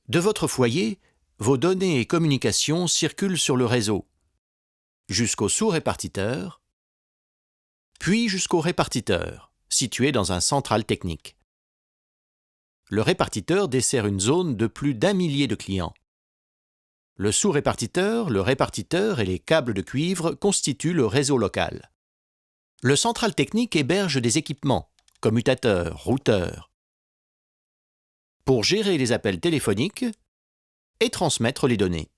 De votre foyer, vos données et communications circulent sur le réseau, jusqu'au sous-répartiteur, puis jusqu'au répartiteur, situé dans un central technique. Le répartiteur dessert une zone de plus d'1 millier de clients. Le sous-répartiteur, le répartiteur et les câbles de cuivre constituent le réseau local. Le central technique héberge des équipements, commutateurs, routeurs, pour gérer les appels téléphoniques et transmettre les données.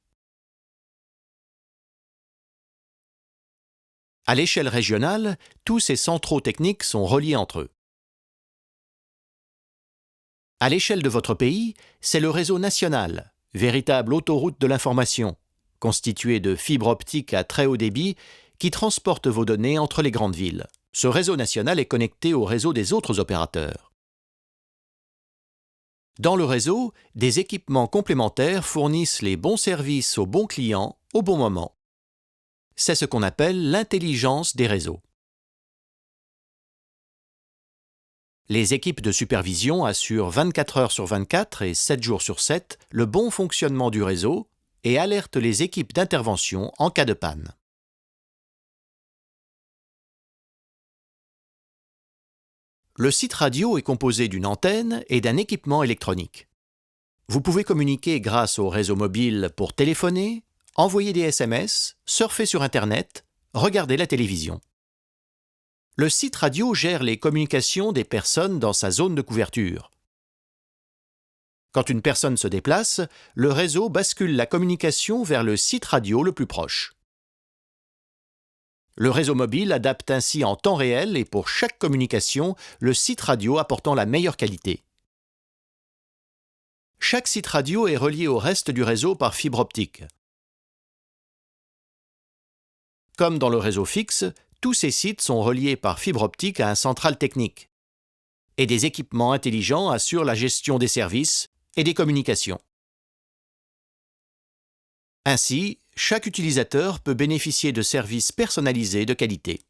À l'échelle régionale, tous ces centraux techniques sont reliés entre eux. À l'échelle de votre pays, c'est le réseau national, véritable autoroute de l'information, constitué de fibres optiques à très haut débit qui transportent vos données entre les grandes villes. Ce réseau national est connecté au réseau des autres opérateurs. Dans le réseau, des équipements complémentaires fournissent les bons services aux bons clients au bon moment. C'est ce qu'on appelle l'intelligence des réseaux. Les équipes de supervision assurent 24 heures sur 24 et 7 jours sur 7 le bon fonctionnement du réseau et alertent les équipes d'intervention en cas de panne. Le site radio est composé d'une antenne et d'un équipement électronique. Vous pouvez communiquer grâce au réseau mobile pour téléphoner, envoyer des SMS, surfer sur Internet, regarder la télévision. Le site radio gère les communications des personnes dans sa zone de couverture. Quand une personne se déplace, le réseau bascule la communication vers le site radio le plus proche. Le réseau mobile adapte ainsi en temps réel et pour chaque communication, le site radio apportant la meilleure qualité. Chaque site radio est relié au reste du réseau par fibre optique. Comme dans le réseau fixe, tous ces sites sont reliés par fibre optique à un central technique. Et des équipements intelligents assurent la gestion des services et des communications. Ainsi, chaque utilisateur peut bénéficier de services personnalisés de qualité.